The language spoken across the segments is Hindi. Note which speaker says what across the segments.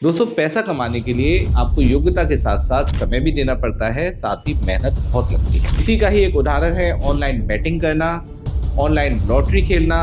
Speaker 1: दोस्तों पैसा कमाने के लिए आपको योग्यता के साथ साथ समय भी देना पड़ता है, साथ ही मेहनत बहुत लगती है। इसी का ही एक उदाहरण है ऑनलाइन बैटिंग करना, ऑनलाइन लॉटरी खेलना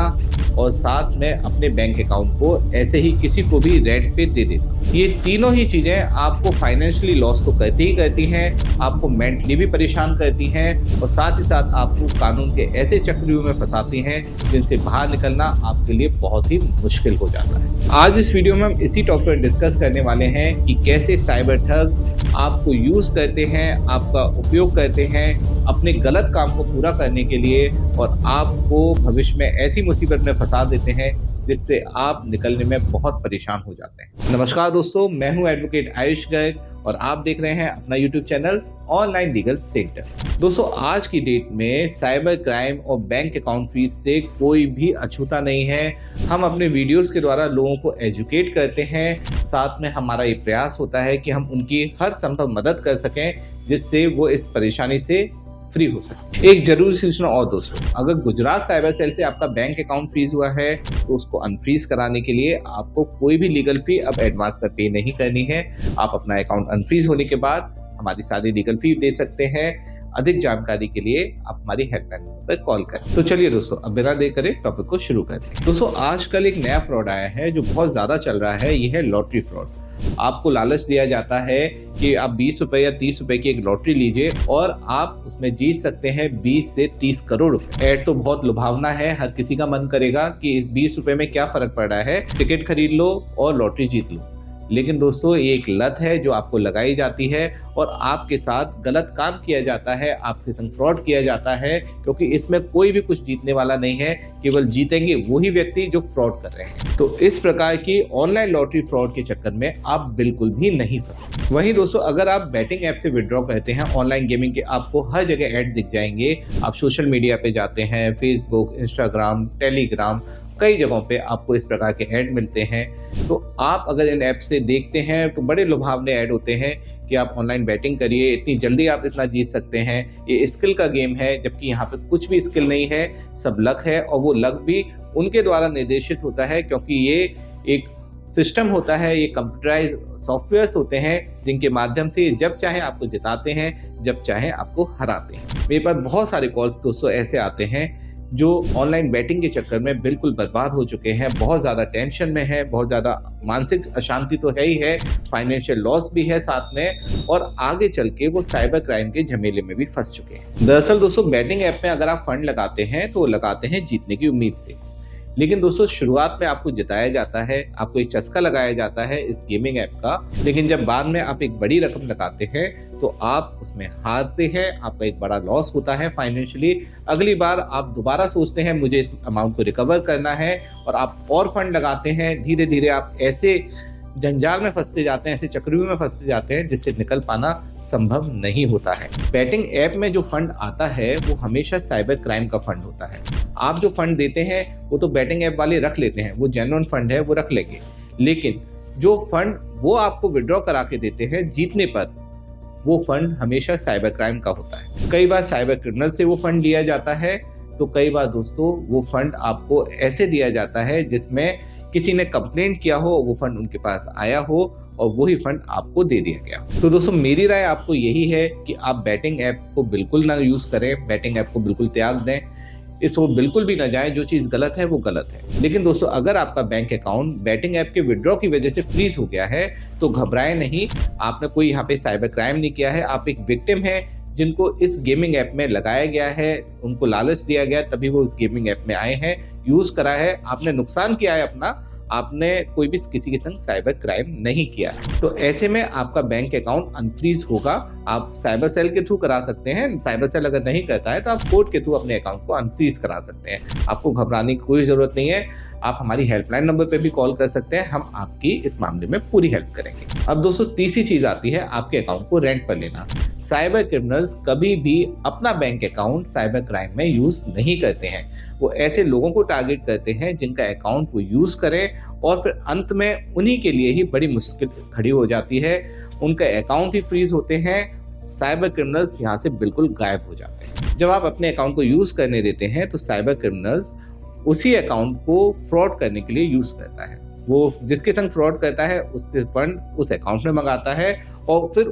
Speaker 1: और साथ में अपने बैंक अकाउंट को ऐसे ही किसी को भी रेंट पे दे देना। ये तीनों ही चीजें आपको फाइनेंशियली लॉस तो करती ही करती हैं, आपको मेंटली भी परेशान करती हैं और साथ ही साथ आपको कानून के ऐसे चक्रव्यूह में फंसाती हैं जिनसे बाहर निकलना आपके लिए बहुत ही मुश्किल हो जाता है। आज इस वीडियो में हम इसी टॉपिक पर डिस्कस करने वाले हैं कि कैसे साइबर ठग आपको यूज करते हैं, आपका उपयोग करते हैं अपने गलत काम को पूरा करने के लिए और आपको भविष्य में ऐसी मुसीबत में फंसा देते हैं जिससे आप निकलने में बहुत परेशान हो जाते हैं। नमस्कार दोस्तों, मैं हूं एडवोकेट आयुष गर्ग और आप देख रहे हैं अपना YouTube channel online legal centre. दोस्तों आज की डेट में साइबर क्राइम और बैंक अकाउंट फ्रीज से कोई भी अछूता नहीं है। हम अपने वीडियोस के द्वारा लोगों को एजुकेट करते हैं, साथ में हमारा ये प्रयास होता है कि हम उनकी हर संभव मदद कर सकें जिससे वो इस परेशानी से फ्री हो सकते। एक जरूरी सूचना और दोस्तों, अगर गुजरात साइबर सेल से आपका बैंक अकाउंट फ्रीज हुआ है तो उसको अनफ्रीज कराने के लिए आपको कोई भी लीगल फी अब एडवांस में पे नहीं करनी है। आप अपना अकाउंट अनफ्रीज होने के बाद हमारी सारी लीगल फी दे सकते हैं। अधिक जानकारी के लिए आप हमारी हेल्पलाइन नंबर पर कॉल करें। तो चलिए दोस्तों, अब बिना देर करे टॉपिक को शुरू करते हैं। दोस्तों आजकल एक नया फ्रॉड आया है जो बहुत ज्यादा चल रहा है, ये है लॉटरी फ्रॉड। आपको लालच दिया जाता है कि आप 20 रुपए या 30 रुपए की एक लॉटरी लीजिए और आप उसमें जीत सकते हैं 20 से 30 करोड़ रुपए। ऐड तो बहुत लुभावना है, हर किसी का मन करेगा कि इस 20 रुपए में क्या फर्क पड़ रहा है, टिकट खरीद लो और लॉटरी जीत लो। लेकिन दोस्तों ये एक लत है जो आपको लगाई जाती है और आपके साथ गलत काम किया जाता है, आपसे संग फ्रॉड किया जाता है, क्योंकि इसमें कोई भी कुछ जीतने वाला नहीं है, केवल जीतेंगे वही व्यक्ति जो फ्रॉड कर रहे हैं। तो इस प्रकार की ऑनलाइन लॉटरी फ्रॉड के चक्कर में आप बिल्कुल भी नहीं फंसे। वहीं दोस्तों अगर आप बैटिंग ऐप से विड्रॉ करते हैं ऑनलाइन गेमिंग के, आपको हर जगह ऐड दिख जाएंगे। आप सोशल मीडिया पे जाते हैं, फेसबुक, इंस्टाग्राम, टेलीग्राम, कई जगहों पे आपको इस प्रकार के ऐड मिलते हैं। तो आप अगर इन ऐप से देखते हैं तो बड़े लुभावने ऐड होते हैं कि आप ऑनलाइन बैटिंग करिए, इतनी जल्दी आप इतना जीत सकते हैं, ये स्किल का गेम है, जबकि यहाँ पे कुछ भी स्किल नहीं है, सब लक है। और वो लक भी उनके द्वारा निर्देशित होता है क्योंकि ये एक सिस्टम होता है, ये कंप्यूटराइज सॉफ्टवेयर्स होते हैं जिनके माध्यम से जब चाहे आपको जिताते हैं, जब चाहे आपको हराते हैं। मेरे पास बहुत सारे कॉल्स दोस्तों ऐसे आते हैं जो ऑनलाइन बैटिंग के चक्कर में बिल्कुल बर्बाद हो चुके हैं, बहुत ज़्यादा टेंशन में है, बहुत ज़्यादा मानसिक अशांति तो है ही है, फाइनेंशियल लॉस भी है साथ में, और आगे चल के वो साइबर क्राइम के झमेले में भी फंस चुके हैं। दरअसल दोस्तों बैटिंग ऐप में अगर आप फंड लगाते हैं तो लगाते हैं जीतने की उम्मीद से, लेकिन दोस्तों शुरुआत में आपको जिताया जाता है, आपको एक चस्का लगाया जाता है इस गेमिंग ऐप का, लेकिन जब बाद में आप एक बड़ी रकम लगाते हैं तो आप उसमें हारते हैं, आपका एक बड़ा लॉस होता है फाइनेंशियली। अगली बार आप दोबारा सोचते हैं मुझे इस अमाउंट को रिकवर करना है और आप और फंड लगाते हैं। धीरे धीरे आप ऐसे जंजाल में फंसते जाते हैं, ऐसे चक्रव्यूह में फंसते जाते हैं जिससे निकल पाना संभव नहीं होता है। बैटिंग ऐप में जो फंड आता है वो हमेशा साइबर क्राइम का फंड होता है। आप जो फंड देते हैं वो तो बैटिंग ऐप वाले रख लेते हैं, वो जेन्युइन फंड है, वो रख लेंगे, लेकिन जो फंड वो आपको विड्रॉ करा के देते हैं जीतने पर, वो फंड हमेशा साइबर क्राइम का होता है। कई बार साइबर क्रिमिनल से वो फंड लिया जाता है, तो कई बार दोस्तों वो फंड आपको ऐसे दिया जाता है जिसमें किसी ने कंप्लेंट किया हो, वो फंड उनके पास आया हो और वही फंड आपको दे दिया गया। तो दोस्तों मेरी राय आपको यही है कि आप बैटिंग ऐप को बिल्कुल ना यूज करें, बैटिंग ऐप को बिल्कुल त्याग दें, इसको बिल्कुल भी ना जाए। जो चीज़ गलत है वो गलत है। लेकिन दोस्तों अगर आपका बैंक अकाउंट बैटिंग ऐप के विड्रॉ की वजह से फ्रीज हो गया है तो घबराएं नहीं, आपने कोई यहाँ पे साइबर क्राइम नहीं किया है, आप एक विक्टिम है जिनको इस गेमिंग ऐप में लगाया गया है, उनको लालच दिया गया तभी वो इस गेमिंग ऐप में आए हैं, यूज करा है, आपने नुकसान किया है अपना, आपने कोई भी किसी के संग साइबर क्राइम नहीं किया है। तो ऐसे में आपका बैंक अकाउंट अनफ्रीज होगा। आप साइबर सेल के थ्रू करा सकते हैं, साइबर सेल अगर नहीं करता है तो आप कोर्ट के थ्रू अपने अकाउंट को अनफ्रीज करा सकते हैं। आपको घबराने की कोई जरूरत नहीं है, आप हमारी हेल्पलाइन नंबर पे भी कॉल कर सकते हैं, हम आपकी इस मामले में पूरी हेल्प करेंगे। अब दोस्तों तीसरी चीज आती है आपके अकाउंट को रेंट पर लेना। साइबर क्रिमिनल्स कभी भी अपना बैंक अकाउंट साइबर क्राइम में यूज नहीं करते हैं, वो ऐसे लोगों को टारगेट करते हैं जिनका अकाउंट वो यूज करें और फिर अंत में उन्हीं के लिए ही बड़ी मुश्किल खड़ी हो जाती है, उनका अकाउंट ही फ्रीज होते हैं, साइबर क्रिमिनल्स यहाँ से बिल्कुल गायब हो जाते हैं। जब आप अपने अकाउंट को यूज करने देते हैं तो साइबर क्रिमिनल्स उसी अकाउंट को फ्रॉड करने के लिए यूज करता है। वो जिसके संग फ्रॉड करता है उसके फंड उस अकाउंट में मंगाता है और फिर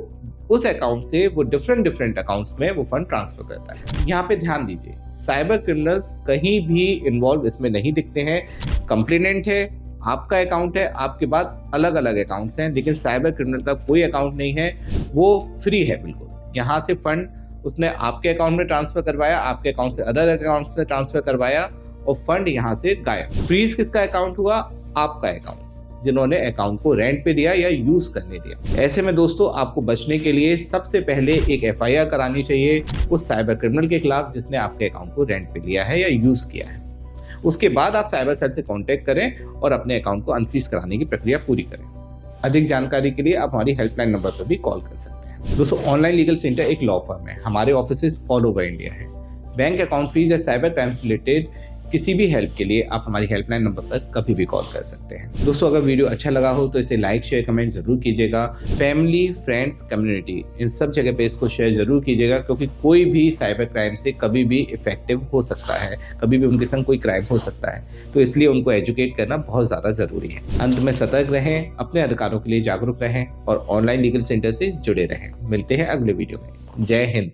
Speaker 1: उस अकाउंट से वो डिफरेंट अकाउंट्स में वो फंड ट्रांसफर करता है। यहाँ पे ध्यान दीजिए, साइबर क्रिमिनल्स कहीं भी इन्वॉल्व इसमें नहीं दिखते हैं। कंप्लेनेंट है, आपका अकाउंट है, आपके बाद अलग अलग अकाउंट्स हैं, लेकिन साइबर क्रिमिनल का कोई अकाउंट नहीं है, वो फ्री है बिल्कुल। यहाँ से फंड उसने आपके अकाउंट में ट्रांसफर करवाया, आपके अकाउंट से अदर अकाउंट में ट्रांसफर करवाया और फंड यहाँ से गायब। फ्रीज किसका अकाउंट हुआ? आपका अकाउंट, जिन्होंने अकाउंट को रेंट पे दिया या यूज करने दिया। ऐसे में दोस्तों आपको बचने के लिए सबसे पहले एक एफआईआर करानी चाहिए उस साइबर क्रिमिनल के खिलाफ जिसने आपके अकाउंट को रेंट पे लिया है या यूज किया है। उसके बाद आप साइबर सेल से कांटेक्ट करें और अपने अकाउंट को अनफ्रीज कराने की प्रक्रिया पूरी करें। अधिक जानकारी के लिए आप हमारी हेल्पलाइन नंबर पर भी कॉल कर सकते हैं। दोस्तों, ऑनलाइन लीगल सेंटर एक लॉ फर्म है। हमारे ऑफिसेज ऑल ओवर इंडिया है। बैंक अकाउंट फीस या साइबर क्राइम से रिलेटेड किसी भी हेल्प के लिए आप हमारी हेल्पलाइन नंबर पर कभी भी कॉल कर सकते हैं। दोस्तों, अगर वीडियो अच्छा लगा हो तो इसे लाइक शेयर कमेंट जरूर कीजिएगा। फैमिली, फ्रेंड्स, कम्युनिटी, इन सब जगह पे इसको शेयर जरूर कीजिएगा, क्योंकि कोई भी साइबर क्राइम से कभी भी इफेक्टिव हो सकता है, कभी भी उनके संग कोई क्राइम हो सकता है, तो इसलिए उनको एजुकेट करना बहुत ज़्यादा ज़रूरी है। अंत में सतर्क रहें, अपने अधिकारों के लिए जागरूक रहें और ऑनलाइन लीगल सेंटर से जुड़े रहें। मिलते हैं अगले वीडियो में। जय हिंद।